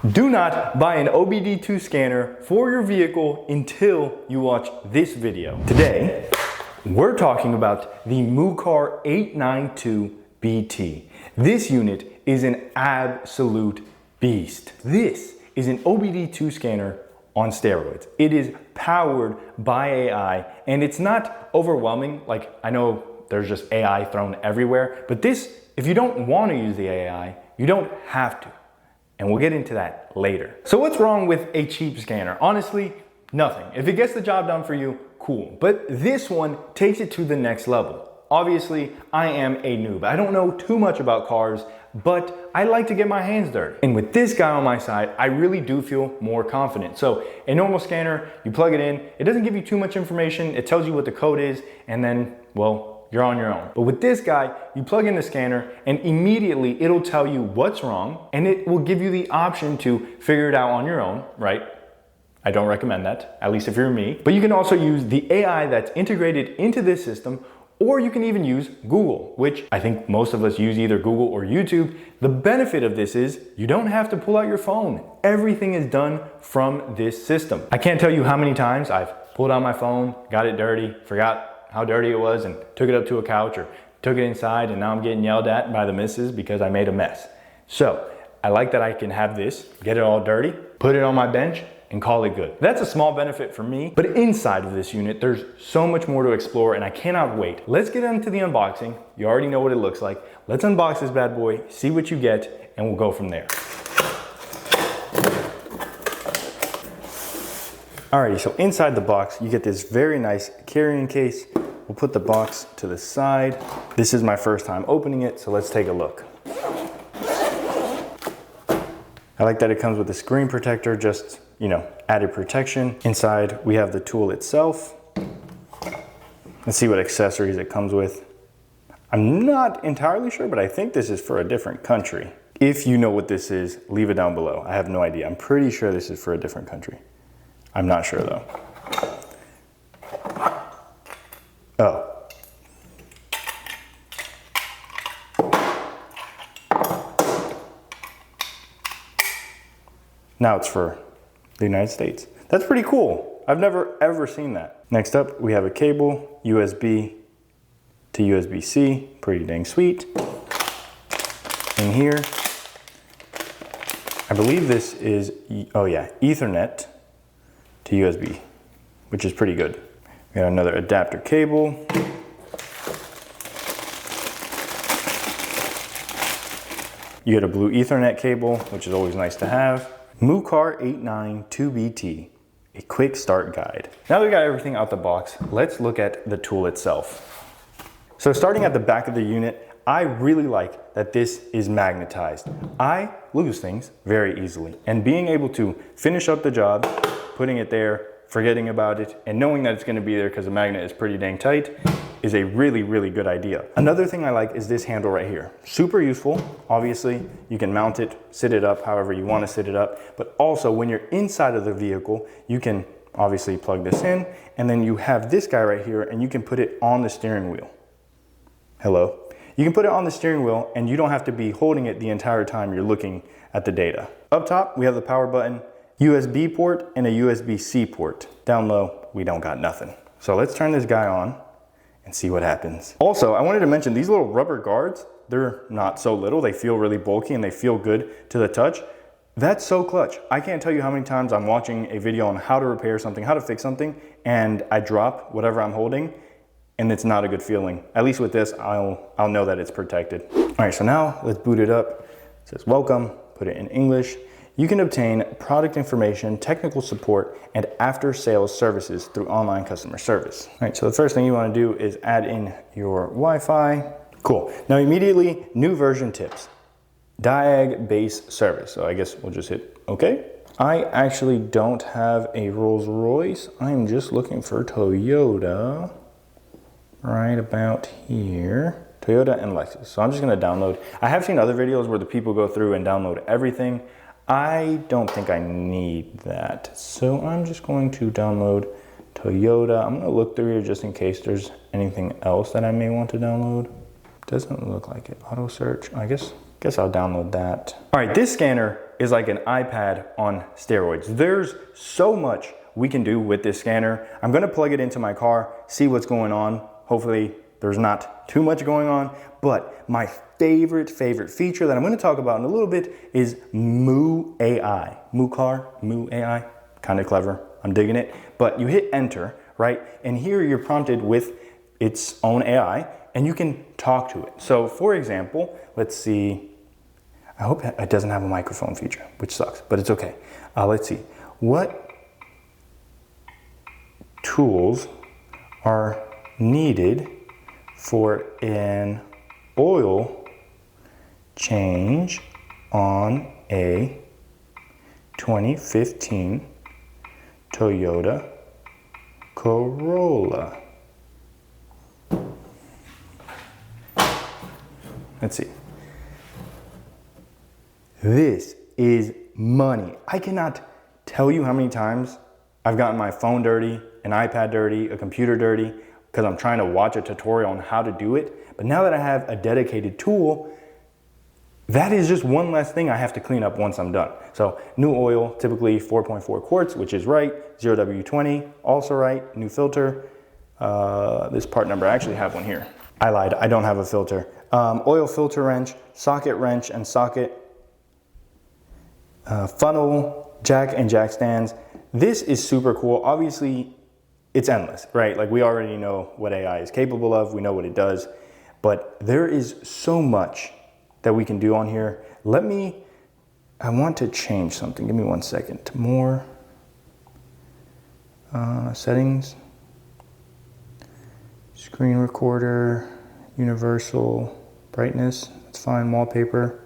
Do not buy an OBD2 scanner for your vehicle until you watch this video. Today, we're talking about the Mucar892BT. This unit is an absolute beast. This is an OBD2 scanner on steroids. It is powered by AI, and it's not overwhelming. Like, I know there's just AI thrown everywhere, but this, if you don't want to use the AI, you don't have to. And we'll get into that later. So what's wrong with a cheap scanner? Honestly, nothing. If it gets the job done for you, cool. But this one takes it to the next level. Obviously, I am a noob. I don't know too much about cars, but I like to get my hands dirty. And with this guy on my side, I really do feel more confident. So a normal scanner, you plug it in, it doesn't give you too much information. It tells you what the code is, and then, well, you're on your own. But with this guy, you plug in the scanner and immediately it'll tell you what's wrong, and it will give you the option to figure it out on your own, right? I don't recommend that, at least if you're me. But you can also use the AI that's integrated into this system, or you can even use Google, which I think most of us use either Google or YouTube. The benefit of this is you don't have to pull out your phone. Everything is done from this system. I can't tell you how many times I've pulled out my phone, got it dirty, forgot how dirty it was, and took it up to a couch or took it inside, and now I'm getting yelled at by the missus because I made a mess. So I like that I can have this, get it all dirty, put it on my bench, and call it good. That's a small benefit for me, but inside of this unit, there's so much more to explore, and I cannot wait. Let's get into the unboxing. You already know what it looks like. Let's unbox this bad boy, see what you get, and we'll go from there. Alrighty, so inside the box, you get this very nice carrying case. We'll put the box to the side. This is my first time opening it, so let's take a look. I like that it comes with a screen protector, just, you know, added protection. Inside, we have the tool itself. Let's see what accessories it comes with. I'm not entirely sure, but I think this is for a different country. If you know what this is, leave it down below. I have no idea. I'm pretty sure this is for a different country. I'm not sure though. Oh. Now it's for the United States. That's pretty cool. I've never ever seen that. Next up, we have a cable, USB to USB-C. Pretty dang sweet. In here, I believe this is, oh yeah, Ethernet to USB, which is pretty good. We got another adapter cable. You get a blue Ethernet cable, which is always nice to have. Mucar892BT, a quick start guide. Now that we got everything out the box, let's look at the tool itself. So starting at the back of the unit, I really like that this is magnetized. I lose things very easily, and being able to finish up the job, putting it there, forgetting about it, and knowing that it's gonna be there because the magnet is pretty dang tight is a really, really good idea. Another thing I like is this handle right here. Super useful. Obviously, you can mount it, sit it up however you wanna sit it up, but also when you're inside of the vehicle, you can obviously plug this in, and then you have this guy right here, and you can put it on the steering wheel. Hello. You can put it on the steering wheel, and you don't have to be holding it the entire time you're looking at the data. Up top, we have the power button, USB port, and a USB-C port. Down low, we don't got nothing. So let's turn this guy on and see what happens. Also, I wanted to mention these little rubber guards, they're not so little, they feel really bulky and they feel good to the touch. That's so clutch. I can't tell you how many times I'm watching a video on how to repair something, how to fix something, and I drop whatever I'm holding, and it's not a good feeling. At least with this, I'll know that it's protected. All right, so now let's boot it up. It says welcome, put it in English. You can obtain product information, technical support, and after-sales services through online customer service. All right, so the first thing you want to do is add in your Wi-Fi. Cool. Now immediately, new version tips. Diag base service. So I guess we'll just hit OK. I actually don't have a Rolls-Royce. I'm just looking for Toyota right about here. Toyota and Lexus. So I'm just going to download. I have seen other videos where the people go through and download everything. I don't think I need that. So I'm just going to download Toyota. I'm going to look through here just in case there's anything else that I may want to download. Doesn't look like it. Auto search. I guess I'll download that. All right, this scanner is like an iPad on steroids. There's so much we can do with this scanner. I'm gonna plug it into my car, see what's going on. Hopefully there's not too much going on, but my favorite feature that I'm gonna talk about in a little bit is Mucar8. Mucar8, kind of clever, I'm digging it. But you hit enter, right? And here you're prompted with its own AI and you can talk to it. So for example, let's see, I hope it doesn't have a microphone feature, which sucks, but it's okay. Let's see, what tools are needed for an oil change on a 2015 Toyota Corolla? Let's see. This is money. I cannot tell you how many times I've gotten my phone dirty, an iPad dirty, a computer dirty, because I'm trying to watch a tutorial on how to do it. But now that I have a dedicated tool, that is just one less thing I have to clean up once I'm done. So new oil, typically 4.4 quarts, which is right. 0W20, also right. New filter. This part number, I actually have one here. I lied, I don't have a filter. Oil filter wrench and socket. Funnel, jack and jack stands. This is super cool. Obviously, it's endless, right? Like we already know what AI is capable of. We know what it does, but there is so much that we can do on here. I want to change something. Give me 1 second. More settings, screen recorder, universal brightness. That's fine. Wallpaper.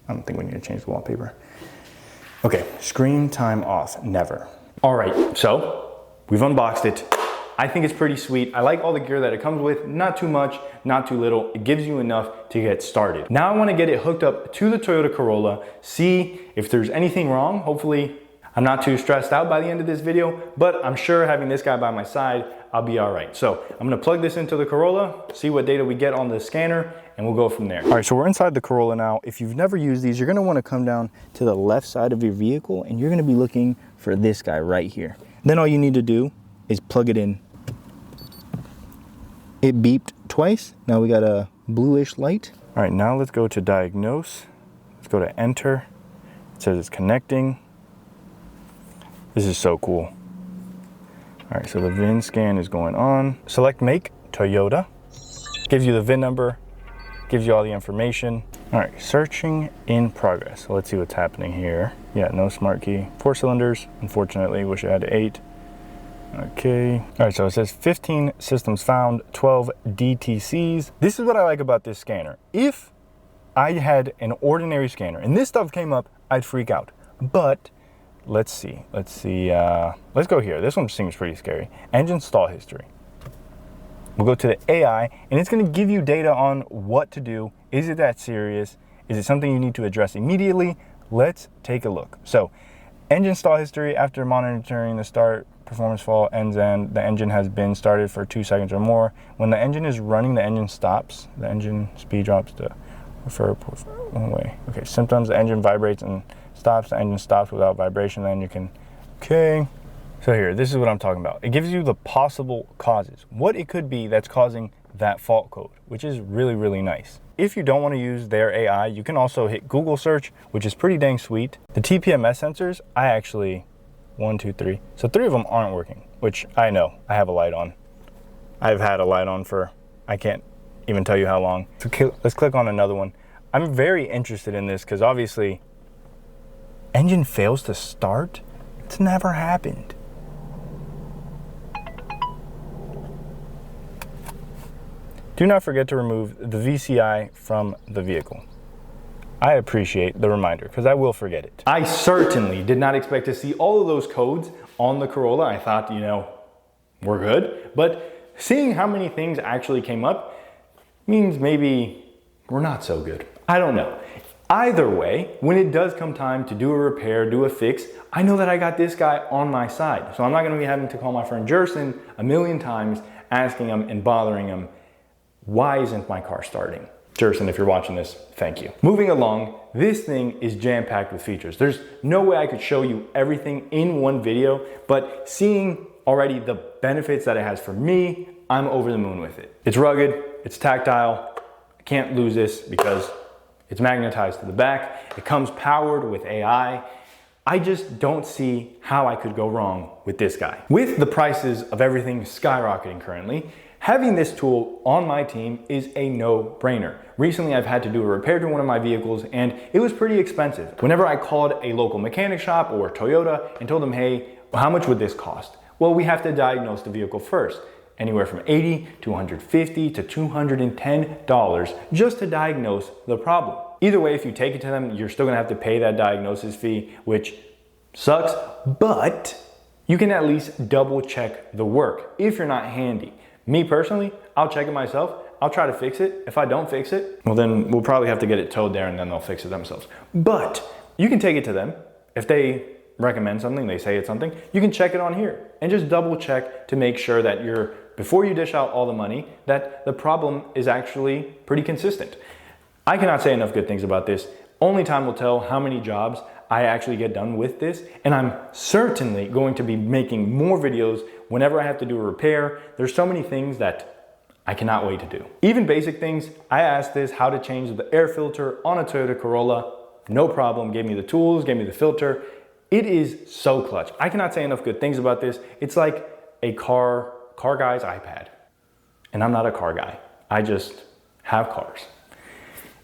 I don't think we need to change the wallpaper. Okay, screen time off, never. All right, so we've unboxed it. I think it's pretty sweet. I like all the gear that it comes with, not too much, not too little. It gives you enough to get started. Now I wanna get it hooked up to the Toyota Corolla, see if there's anything wrong. Hopefully I'm not too stressed out by the end of this video, but I'm sure having this guy by my side, I'll be all right. So I'm gonna plug this into the Corolla, see what data we get on the scanner, and we'll go from there. All right, so we're inside the Corolla now. If you've never used these, you're gonna wanna come down to the left side of your vehicle and you're gonna be looking for this guy right here. Then all you need to do is plug it in. It beeped twice. Now we got a bluish light. All right, now let's go to diagnose. Let's go to enter. It says it's connecting. This is so cool. All right, so the VIN scan is going on. Select make, Toyota. Gives you the VIN number, gives you all the information. All right, searching in progress. So let's see what's happening here. Yeah, no smart key. 4 cylinders, unfortunately, wish I had 8. Okay, all right, so it says 15 systems found, 12 DTCs. This is what I like about this scanner. If I had an ordinary scanner and this stuff came up, I'd freak out. But let's see, let's go here. This one seems pretty scary. Engine stall history. We'll go to the AI and it's gonna give you data on what to do. Is it that serious? Is it something you need to address immediately? Let's take a look. So, engine stall history after monitoring the start performance fault ends and the engine has been started for 2 seconds or more. When the engine is running, the engine stops. The engine speed drops to refer one way. Okay, symptoms, the engine vibrates and stops. The engine stops without vibration. Then you can, okay. So here, this is what I'm talking about. It gives you the possible causes, what it could be that's causing that fault code, which is really, really nice. If you don't want to use their AI, you can also hit Google search, which is pretty dang sweet. The TPMS sensors, I actually, 1, 2, 3. So 3 of them aren't working, which I know, I have a light on. I've had a light on for, I can't even tell you how long. So let's click on another one. I'm very interested in this because obviously, engine fails to start? It's never happened. Do not forget to remove the VCI from the vehicle. I appreciate the reminder because I will forget it. I certainly did not expect to see all of those codes on the Corolla. I thought, you know, we're good. But seeing how many things actually came up means maybe we're not so good. I don't know. Either way, when it does come time to do a repair, do a fix, I know that I got this guy on my side. So I'm not gonna be having to call my friend Jerson a million times, asking him and bothering him, why isn't my car starting? Jerson, if you're watching this, thank you. Moving along, this thing is jam-packed with features. There's no way I could show you everything in one video, but seeing already the benefits that it has for me, I'm over the moon with it. It's rugged, it's tactile, I can't lose this because it's magnetized to the back. It comes powered with AI. I just don't see how I could go wrong with this guy. With the prices of everything skyrocketing currently, having this tool on my team is a no-brainer. Recently, I've had to do a repair to one of my vehicles and it was pretty expensive. Whenever I called a local mechanic shop or Toyota and told them, hey, how much would this cost? Well, we have to diagnose the vehicle first. Anywhere from $80 to $150 to $210 just to diagnose the problem. Either way, if you take it to them, you're still gonna have to pay that diagnosis fee, which sucks, but you can at least double check the work if you're not handy. Me personally, I'll check it myself. I'll try to fix it. If I don't fix it, well then we'll probably have to get it towed there and then they'll fix it themselves. But you can take it to them. If they recommend something, they say it's something, you can check it on here and just double check to make sure that before you dish out all the money, that the problem is actually pretty consistent. I cannot say enough good things about this. Only time will tell how many jobs I actually get done with this, and I'm certainly going to be making more videos whenever I have to do a repair. There's so many things that I cannot wait to do. Even basic things, I asked this how to change the air filter on a Toyota Corolla. No problem, gave me the tools, gave me the filter. It is so clutch. I cannot say enough good things about this. It's like a car guy's iPad. And I'm not a car guy. I just have cars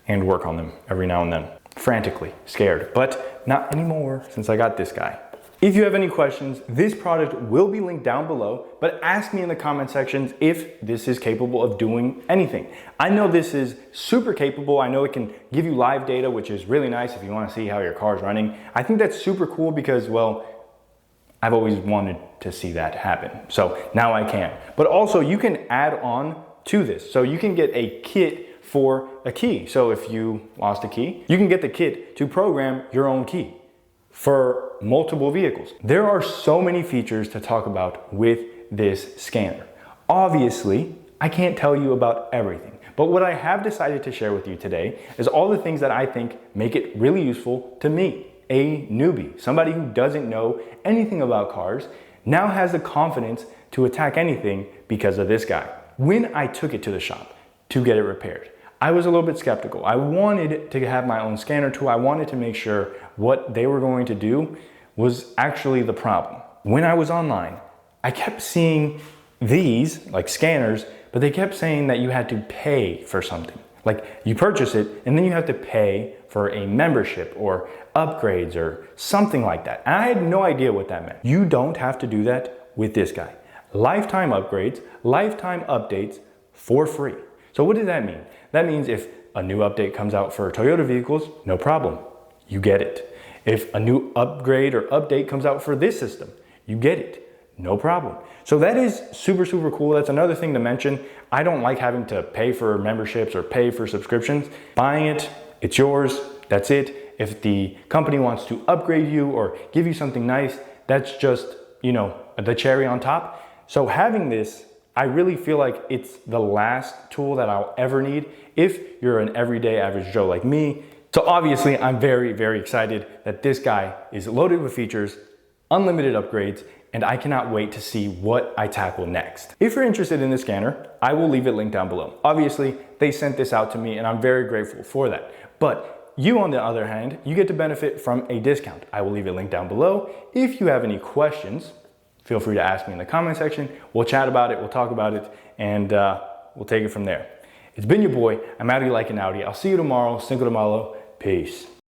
and work on them every now and then. Frantically scared, but not anymore since I got this guy. If you have any questions, this product will be linked down below, but ask me in the comment sections if this is capable of doing anything. I know this is super capable. I know it can give you live data, which is really nice if you want to see how your car is running. I think that's super cool because, well, I've always wanted to see that happen. So now I can. But also you can add on to this. So you can get a kit for a key. So if you lost a key, you can get the kit to program your own key for multiple vehicles. There are so many features to talk about with this scanner. Obviously, I can't tell you about everything, but what I have decided to share with you today is all the things that I think make it really useful to me, a newbie, somebody who doesn't know anything about cars, now has the confidence to attack anything because of this guy. When I took it to the shop to get it repaired, I was a little bit skeptical. I wanted to have my own scanner tool. I wanted to make sure what they were going to do was actually the problem. When I was online, I kept seeing these like scanners, but they kept saying that you had to pay for something. Like you purchase it and then you have to pay for a membership or upgrades or something like that. And I had no idea what that meant. You don't have to do that with this guy. Lifetime upgrades, lifetime updates for free. So what does that mean? That means if a new update comes out for Toyota vehicles, no problem, you get it. If a new upgrade or update comes out for this system, you get it, no problem. So that is super, super cool. That's another thing to mention. I don't like having to pay for memberships or pay for subscriptions. Buying it, it's yours, that's it. If the company wants to upgrade you or give you something nice, that's just, you know, the cherry on top. So having this, I really feel like it's the last tool that I'll ever need if you're an everyday average Joe like me. So obviously I'm very, very excited that this guy is loaded with features, unlimited upgrades, and I cannot wait to see what I tackle next. If you're interested in this scanner, I will leave it linked down below. Obviously, they sent this out to me and I'm very grateful for that. But you, on the other hand, you get to benefit from a discount. I will leave it linked down below. If you have any questions, feel free to ask me in the comment section. We'll chat about it, we'll talk about it, and we'll take it from there. It's been your boy. I'm Audi like an Audi. I'll see you tomorrow. Cinco de Malo. Peace.